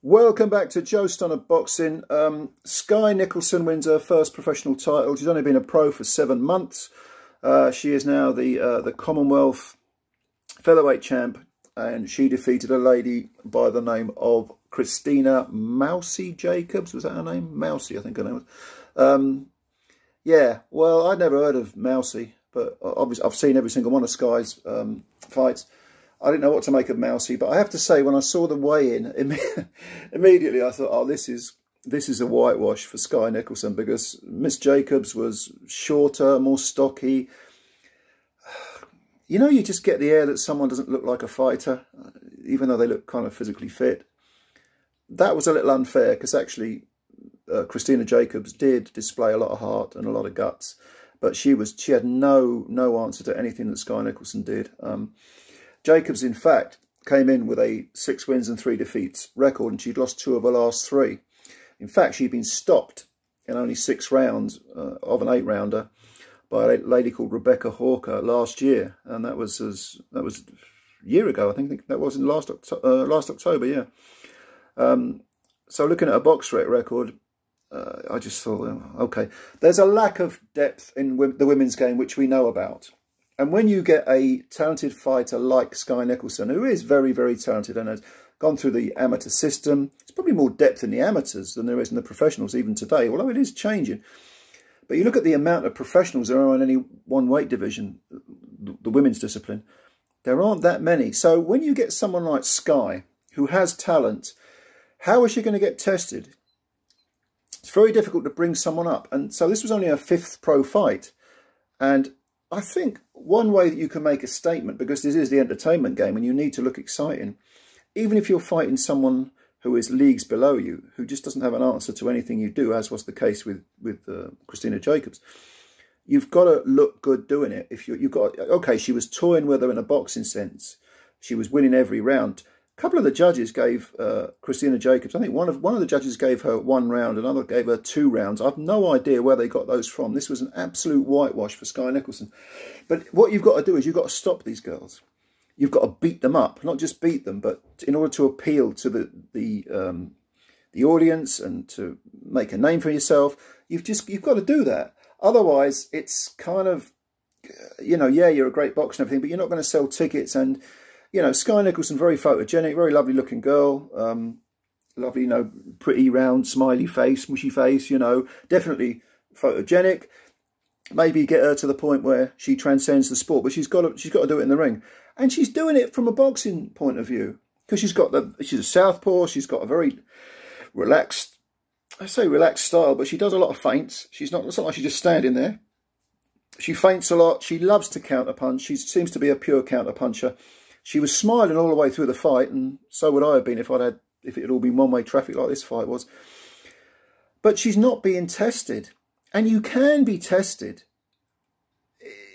Welcome back to Joe Stunner Boxing. SKYE Nicholson wins her first professional title. She's only been a pro for 7 months. She is now the Commonwealth Featherweight champ, and she defeated a lady by the name of Krystina Mousy JACOBS. Was that her name? Mousy, I think her name was. Yeah, well, I'd never heard of Mousy, but obviously I've seen every single one of SKYE's fights. I didn't know what to make of Mousy, but I have to say, when I saw the weigh-in, immediately I thought, oh, this is a whitewash for SKYE Nicholson, because Miss JACOBS was shorter, more stocky. You know, you just get the air that someone doesn't look like a fighter, even though they look kind of physically fit. That was a little unfair, because actually Krystina JACOBS did display a lot of heart and a lot of guts, but she had no answer to anything that SKYE Nicholson did. JACOBS, in fact, came in with a 6 wins and 3 defeats record, and she'd lost 2 of her last 3. In fact, she'd been stopped in only 6 rounds of an 8-rounder by a lady called Rebecca Hawker last year, and that was a year ago. I think that was in last October, yeah. So looking at a box rec record, I just thought, okay, there's a lack of depth in the women's game, which we know about. And when you get a talented fighter like SKYE Nicholson, who is very, very talented and has gone through the amateur system, it's probably more depth in the amateurs than there is in the professionals even today, although it is changing. But you look at the amount of professionals there are in any one weight division, the women's discipline, there aren't that many. So when you get someone like SKYE, who has talent, how is she going to get tested? It's very difficult to bring someone up. And so this was only her 5th pro fight. And I think one way that you can make a statement, because this is the entertainment game and you need to look exciting, even if you're fighting someone who is leagues below you, who just doesn't have an answer to anything you do, as was the case with Krystina JACOBS, you've got to look good doing it. If you've got, okay, she was toying with her in a boxing sense. She was winning every round. A couple of the judges gave Krystina JACOBS, I think one of the judges gave her 1 round, another gave her 2 rounds. I've no idea where they got those from. This was an absolute whitewash for SKYE Nicholson. But what you've got to do is you've got to stop these girls. You've got to beat them up, not just beat them, but in order to appeal to the audience and to make a name for yourself, you've got to do that. Otherwise, it's kind of, you know, yeah, you're a great boxer and everything, but you're not going to sell tickets. And you know, SKYE Nicholson, very photogenic, very lovely looking girl. Lovely, you know, pretty round, smiley face, mushy face, you know, definitely photogenic. Maybe get her to the point where she transcends the sport, but she's got to do it in the ring. And she's doing it from a boxing point of view, because she's a southpaw, she's got a very relaxed, I say relaxed style, but she does a lot of feints. It's not like she's just standing there. She feints a lot. She loves to counter punch. She seems to be a pure counter puncher. She was smiling all the way through the fight, and so would I have been if it had all been one-way traffic like this fight was. But she's not being tested, and you can be tested,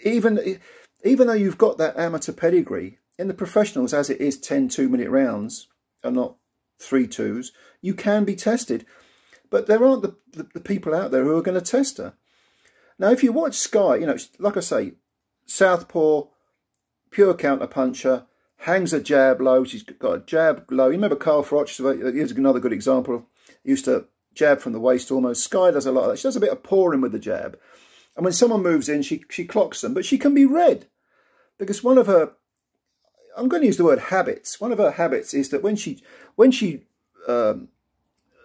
even though you've got that amateur pedigree. In the professionals, as it is 10 2-minute rounds and not 3 2s, you can be tested. But there aren't the people out there who are going to test her. Now, if you watch SKYE, you know, like I say, southpaw, pure counter puncher, hangs a jab low. She's got a jab low. You remember Carl Froch? Here's another good example. He used to jab from the waist almost. SKYE does a lot of that. She does a bit of pouring with the jab. And when someone moves in, she clocks them. But she can be read. Because one of her, I'm going to use the word habits. One of her habits is that when she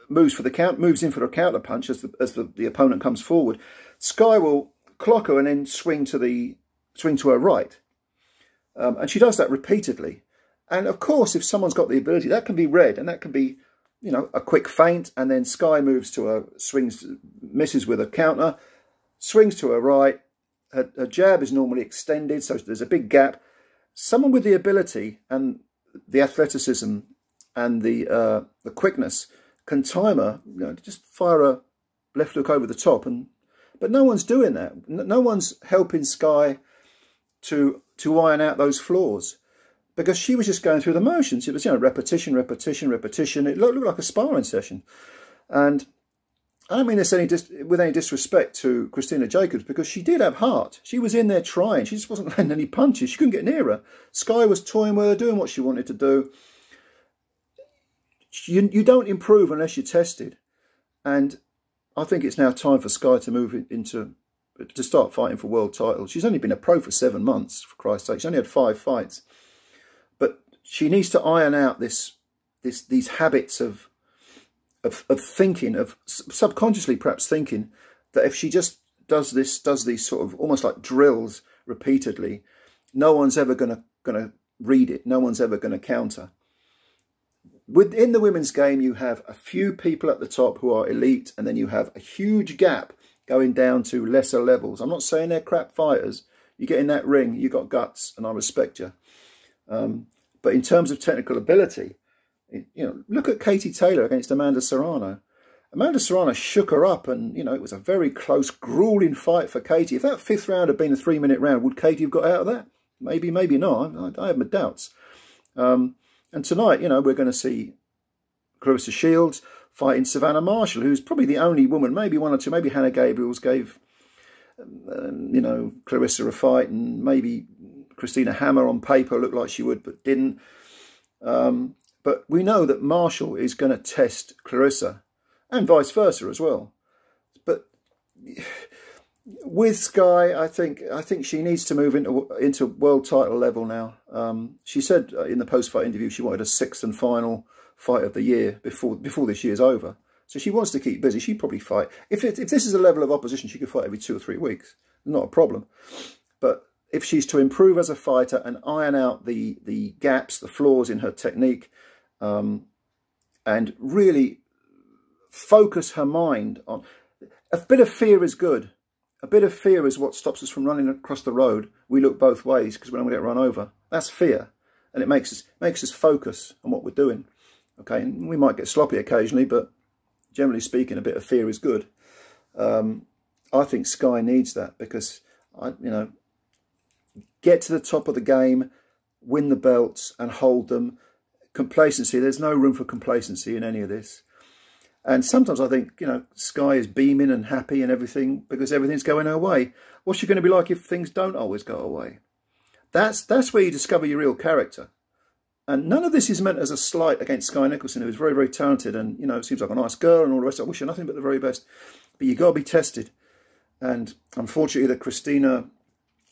moves in for a counter punch as the opponent comes forward, SKYE will clock her and then swing to her right. And she does that repeatedly. And of course, if someone's got the ability, that can be read, and that can be, you know, a quick feint, and then SKYE moves to her, misses with a counter, swings to her right. Her jab is normally extended, so there's a big gap. Someone with the ability and the athleticism and the quickness can time her, you know, just fire a left hook over the top. But no one's doing that. No one's helping SKYE to iron out those flaws, because she was just going through the motions. It was, you know, repetition, repetition, repetition. It looked like a sparring session. And I don't mean this with any disrespect to Krystina JACOBS, because she did have heart. She was in there trying. She just wasn't landing any punches. She couldn't get near her. SKYE was toying with her, doing what she wanted to do. You don't improve unless you're tested. And I think it's now time for Skye to move to start fighting for world titles. She's only been a pro for 7 months, for Christ's sake. She's only had 5 fights. But she needs to iron out these habits of thinking, of subconsciously perhaps thinking that if she just does these sort of almost like drills repeatedly, no one's ever going to read it. No one's ever going to counter. Within the women's game, you have a few people at the top who are elite, and then you have a huge gap going down to lesser levels. I'm not saying they're crap fighters. You get in that ring, you got guts, and I respect you. But in terms of technical ability, look at Katie Taylor against Amanda Serrano. Amanda Serrano shook her up, and, it was a very close, grueling fight for Katie. If that 5th round had been a 3-minute round, would Katie have got out of that? Maybe, maybe not. I have my doubts. And tonight, we're going to see Claressa Shields fighting Savannah Marshall, who's probably the only woman, maybe one or two, maybe Hannah Gabriels gave, Claressa a fight, and maybe Krystina Hammer on paper looked like she would, but didn't. But we know that Marshall is going to test Claressa, and vice versa as well. But with Skye, I think she needs to move into world title level now. She said in the post-fight interview she wanted a 6th and final fight of the year before this year's over. So she wants to keep busy. She'd probably fight. If this is a level of opposition, she could fight every 2 or 3 weeks. Not a problem. But if she's to improve as a fighter and iron out the gaps, the flaws in her technique, and really focus her mind on... A bit of fear is good. A bit of fear is what stops us from running across the road. We look both ways because we don't want to get run over. That's fear. And it makes us focus on what we're doing. Okay, and we might get sloppy occasionally, but generally speaking, a bit of fear is good. I think Skye needs that because, get to the top of the game, win the belts and hold them. Complacency, there's no room for complacency in any of this. And sometimes I think, Skye is beaming and happy and everything because everything's going her way. What's she going to be like if things don't always go her way? That's where you discover your real character. And none of this is meant as a slight against SKYE Nicholson, who is very, very talented and, seems like a nice girl and all the rest. I wish her nothing but the very best. But you've got to be tested. And unfortunately, the Krystina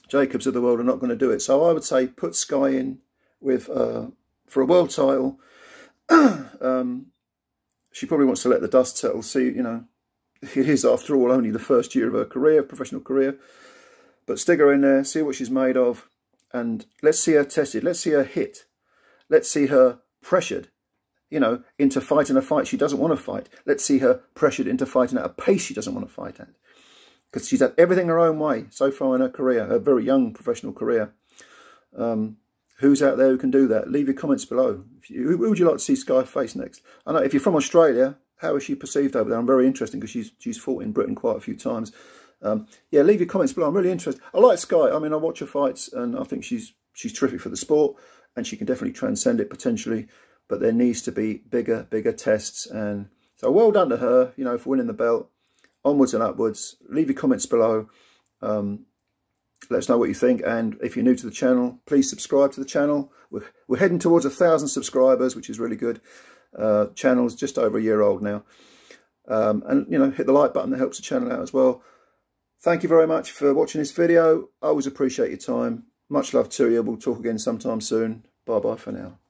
JACOBS of the world are not going to do it. So I would say put Skye in with for a world title. She probably wants to let the dust settle. See, it is, after all, only the first year of her career, professional career. But stick her in there, see what she's made of. And let's see her tested. Let's see her hit. Let's see her pressured, into fighting a fight she doesn't want to fight. Let's see her pressured into fighting at a pace she doesn't want to fight at. Because she's had everything her own way so far in her career, her very young professional career. Who's out there who can do that? Leave your comments below. Who would you like to see Skye face next? I know if you're from Australia, how is she perceived over there? I'm very interested because she's fought in Britain quite a few times. Yeah, leave your comments below. I'm really interested. I like Skye. I mean, I watch her fights and I think she's terrific for the sport and she can definitely transcend it potentially. But there needs to be bigger tests. And so well done to her, for winning the belt. Onwards and upwards. Leave your comments below. Let us know what you think, and if you're new to the channel, please subscribe to the channel. We're heading towards 1,000 subscribers, which is really good. Channel's just over a year old now. And, hit the like button, that helps the channel out as well. Thank you very much for watching this video. I always appreciate your time. Much love to you. We'll talk again sometime soon. Bye-bye for now.